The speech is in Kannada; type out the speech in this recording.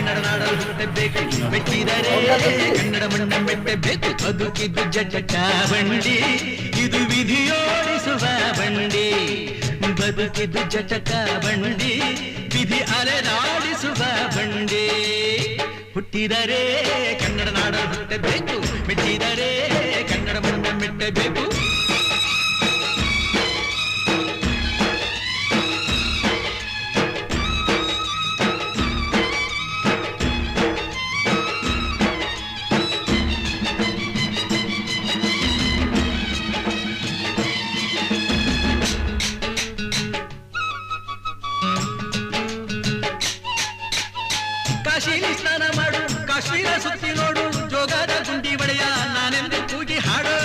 ಕನ್ನಡ ನಾಡಲು ಹುಟ್ಟಬೇಕು ಮೆಟ್ಟಿದರೆ ಕನ್ನಡ ಮಣ್ಣ ಮೆಟ್ಟಬೇಕು ಬದುಕಿದ್ದು ಜಟಕ ಬಂಡಿ ಇದು ವಿಧಿಯೋಡಿಸುವ ಬಂಡಿ ಬದುಕಿದ್ದು ಜಟಕ ಬಂಡಿ ವಿಧಿ ಅಲೆದಾಡಿಸುವ ಬಂಡಿ ಹುಟ್ಟಿದರೆ ಕನ್ನಡ ನಾಡಲು ಹುಟ್ಟಬೇಕು ಮೆಟ್ಟಿದರೆ ಕನ್ನಡ ಮಣ್ಣ ಮೆಟ್ಟಬೇಕು ಕಾಶಿಲಿ ಸ್ನಾನ ಮಾಡು ಕಾಶ್ಮೀರ ಸುತ್ತಿ ನೋಡು ಜೋಗದ ಗುಂಡಿ ಒಡೆಯ ನಾನೆಂದು ಕೂಗಿ ಹಾಡು